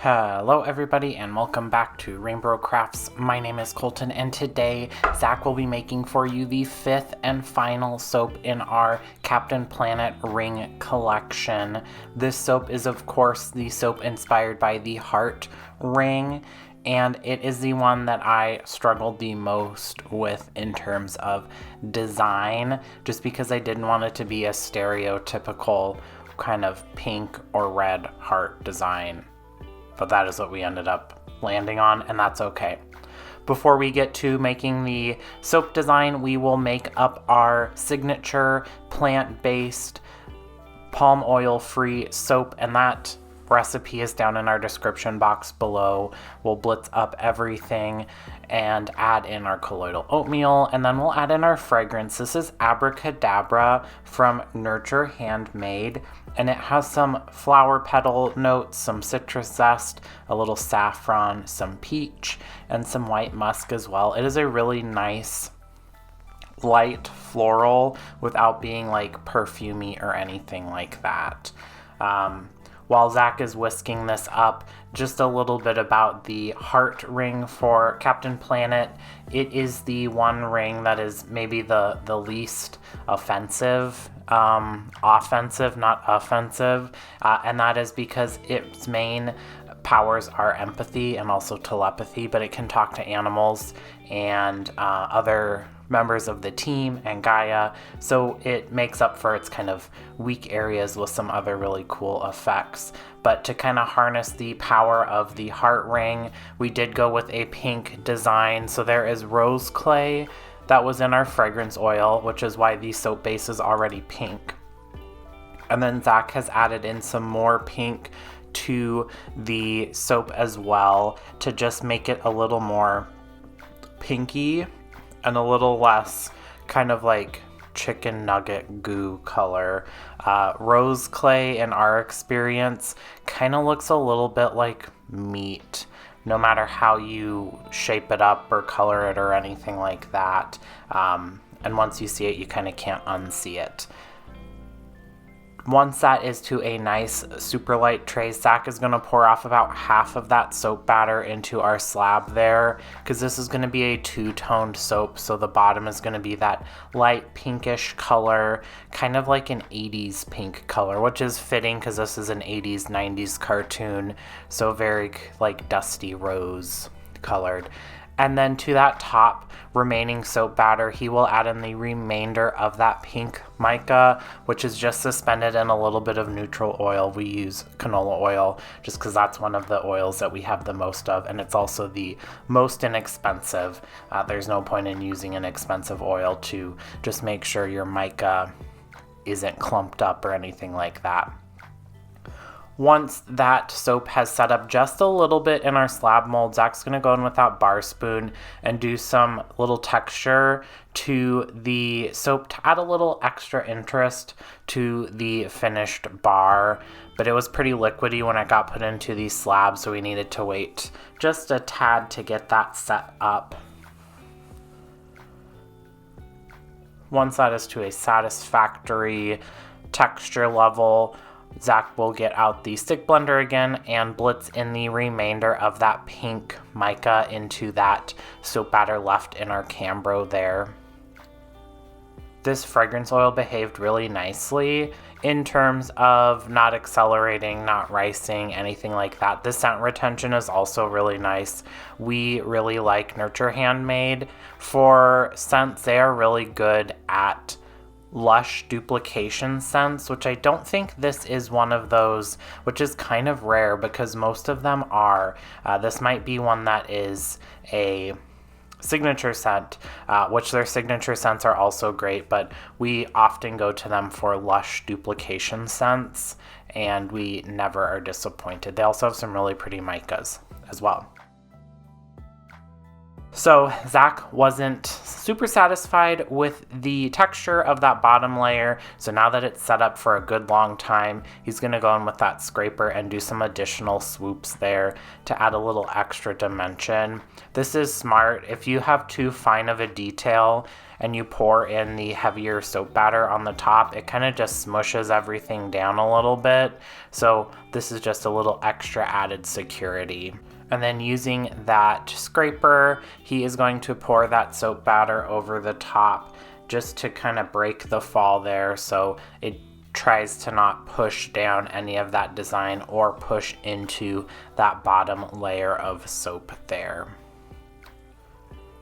Hello everybody and welcome back to RainBro Crafts. My name is Colton and today Zach will be making for you the fifth and final soap in our Captain Planet ring collection. This soap is of course the soap inspired by the heart ring, and it is the one that I struggled the most with in terms of design, just because I didn't want it to be a stereotypical kind of pink or red heart design. But that is what we ended up landing on, and that's okay. Before we get to making the soap design, we will make up our signature plant-based palm oil-free soap, and that recipe is down in our description box below. We'll blitz up everything and add in our colloidal oatmeal, and then we'll add in our fragrance. This is Abracadabra from Nurture Handmade, and it has some flower petal notes, some citrus zest, a little saffron, some peach, and some white musk as well. It is a really nice light floral without being like perfumey or anything like that. While Zach is whisking this up, just a little bit about the heart ring for Captain Planet. It is the one ring that is maybe the least offensive, not offensive, and that is because its main powers are empathy and also telepathy, but it can talk to animals and other members of the team and Gaia, so it makes up for its kind of weak areas with some other really cool effects. But to kind of harness the power of the heart ring, we did go with a pink design. So there is rose clay that was in our fragrance oil, which is why the soap base is already pink. And then Zach has added in some more pink to the soap as well to just make it a little more pinky and a little less kind of like chicken nugget goo color. Rose clay, in our experience, kind of looks a little bit like meat, no matter how you shape it up or color it or anything like that. And once you see it, you kind of can't unsee it. Once that is to a nice super light tray, Zach is going to pour off about half of that soap batter into our slab there, because this is going to be a two-toned soap, so the bottom is going to be that light pinkish color, kind of like an 80s pink color, which is fitting because this is an 80s 90s cartoon, so very like dusty rose colored. And then to that top remaining soap batter, he will add in the remainder of that pink mica, which is just suspended in a little bit of neutral oil. We use canola oil just because that's one of the oils that we have the most of, and it's also the most inexpensive. There's no point in using an expensive oil to just make sure your mica isn't clumped up or anything like that. Once that soap has set up just a little bit in our slab mold, Zach's going to go in with that bar spoon and do some little texture to the soap to add a little extra interest to the finished bar. But it was pretty liquidy when it got put into the slab, so we needed to wait just a tad to get that set up. Once that is to a satisfactory texture level, Zach will get out the stick blender again and blitz in the remainder of that pink mica into that soap batter left in our Cambro there. This fragrance oil behaved really nicely in terms of not accelerating, not ricing, anything like that. The scent retention is also really nice. We really like Nurture Handmade for scents. They are really good at lush duplication scents, which I don't think this is one of those, which is kind of rare because most of them are. This might be one that is a signature scent, which their signature scents are also great, but we often go to them for lush duplication scents, and we never are disappointed. They also have some really pretty micas as well. So Zach wasn't super satisfied with the texture of that bottom layer, so now that it's set up for a good long time, he's going to go in with that scraper and do some additional swoops there to add a little extra dimension. This is smart. If you have too fine of a detail and you pour in the heavier soap batter on the top, it kind of just smushes everything down a little bit. So this is just a little extra added security. And then using that scraper, he is going to pour that soap batter over the top just to kind of break the fall there, so it tries to not push down any of that design or push into that bottom layer of soap there.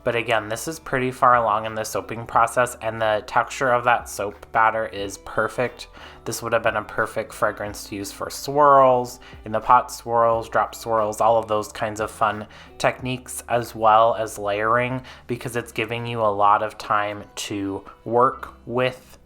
But again, this is pretty far along in the soaping process, and the texture of that soap batter is perfect. This would have been a perfect fragrance to use for swirls, in the pot swirls, drop swirls, all of those kinds of fun techniques, as well as layering, because it's giving you a lot of time to work with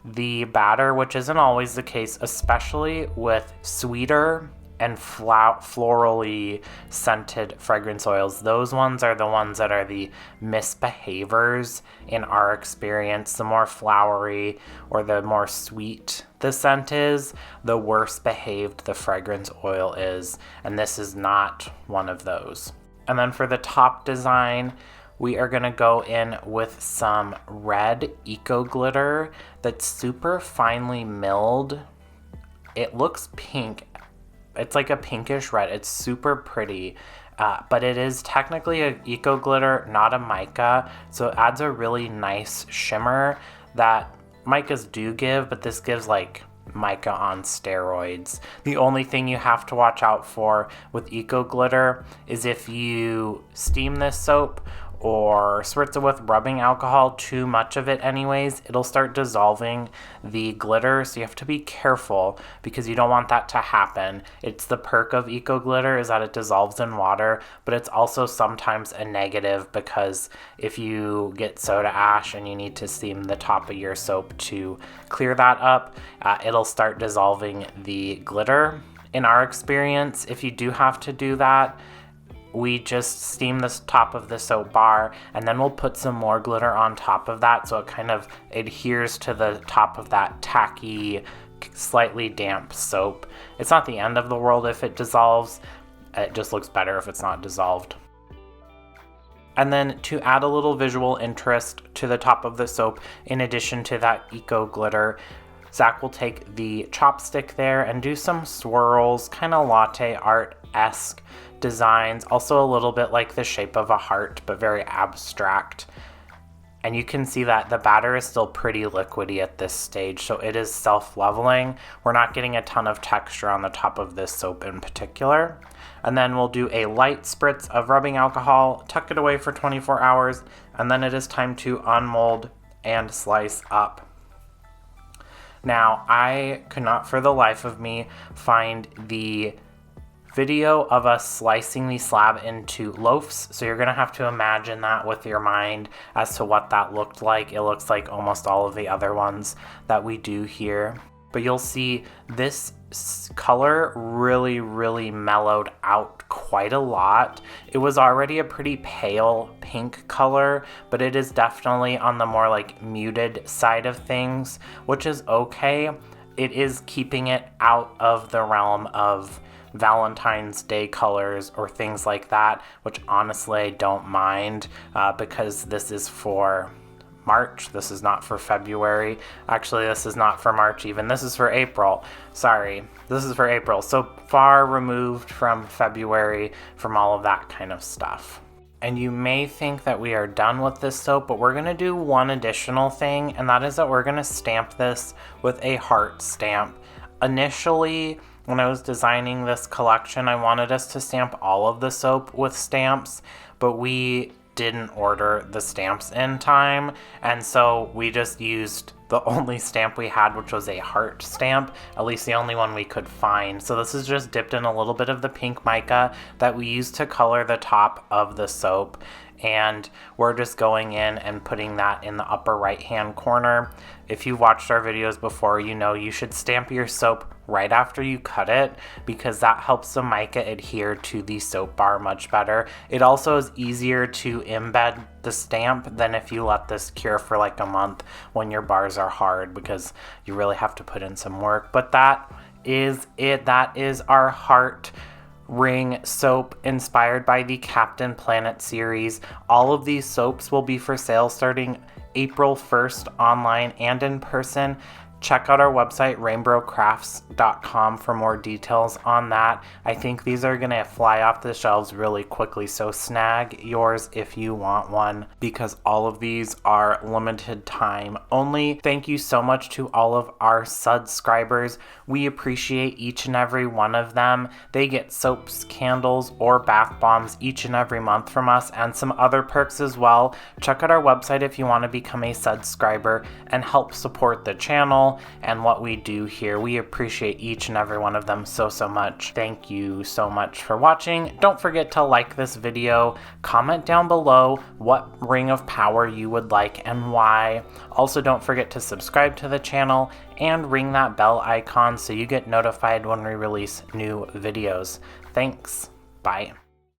the batter, which isn't always the case, especially with sweeter and florally scented fragrance oils. Those ones are the ones that are the misbehaviors in our experience. The more flowery or the more sweet the scent is, the worse behaved the fragrance oil is, and this is not one of those. And then for the top design, we are going to go in with some red eco glitter that's super finely milled. It looks pink. It's like a pinkish red. It's super pretty, but it is technically an eco glitter, not a mica, so it adds a really nice shimmer that micas do give, but this gives like mica on steroids. The only thing you have to watch out for with eco glitter is if you steam this soap or spritz it with rubbing alcohol, too much of it anyways, it'll start dissolving the glitter, so you have to be careful because you don't want that to happen. It's the perk of eco glitter is that it dissolves in water, but it's also sometimes a negative because if you get soda ash and you need to steam the top of your soap to clear that up, it'll start dissolving the glitter. In our experience, if you do have to do that, we just steam the top of the soap bar, and then we'll put some more glitter on top of that so it kind of adheres to the top of that tacky, slightly damp soap. It's not the end of the world if it dissolves. It just looks better if it's not dissolved. And then to add a little visual interest to the top of the soap, in addition to that eco glitter, Zach will take the chopstick there and do some swirls, kind of latte art-esque designs, also a little bit like the shape of a heart, but very abstract. And you can see that the batter is still pretty liquidy at this stage, so it is self-leveling. We're not getting a ton of texture on the top of this soap in particular. And then we'll do a light spritz of rubbing alcohol, tuck it away for 24 hours, and then it is time to unmold and slice up. Now, I could not for the life of me find the video of us slicing the slab into loaves, so you're gonna have to imagine that with your mind as to what that looked like. It looks like almost all of the other ones that we do here, but you'll see this color really mellowed out quite a lot. It was already a pretty pale pink color, but it is definitely on the more like muted side of things, which is okay. It is keeping it out of the realm of Valentine's Day colors or things like that, which honestly I don't mind because this is for March. This is not for February. Actually, this is not for March even. This is for April. Sorry, this is for April. So far removed from February, from all of that kind of stuff. And you may think that we are done with this soap, but we're going to do one additional thing, and that is that we're going to stamp this with a heart stamp. Initially, when I was designing this collection, I wanted us to stamp all of the soap with stamps, but we didn't order the stamps in time, and so we just used the only stamp we had, which was a heart stamp, at least the only one we could find. So this is just dipped in a little bit of the pink mica that we used to color the top of the soap, and we're just going in and putting that in the upper right hand corner. If you've watched our videos before, you know you should stamp your soap right after you cut it because that helps the mica adhere to the soap bar much better. It also is easier to embed the stamp than if you let this cure for like a month when your bars are hard, because you really have to put in some work. But that is it. That is our heart ring soap inspired by the Captain Planet series. All of these soaps will be for sale starting April 1st online and in person. Check out our website, rainbrocrafts.com, for more details on that. I think these are going to fly off the shelves really quickly, so snag yours if you want one, because all of these are limited time only. Thank you so much to all of our subscribers. We appreciate each and every one of them. They get soaps, candles, or bath bombs each and every month from us, and some other perks as well. Check out our website if you want to become a subscriber and help support the channel and what we do here. We appreciate each and every one of them so much. Thank you so much for watching. Don't forget to like this video, comment down below what ring of power you would like and why. Also, don't forget to subscribe to the channel and ring that bell icon so you get notified when we release new videos. Thanks. Bye.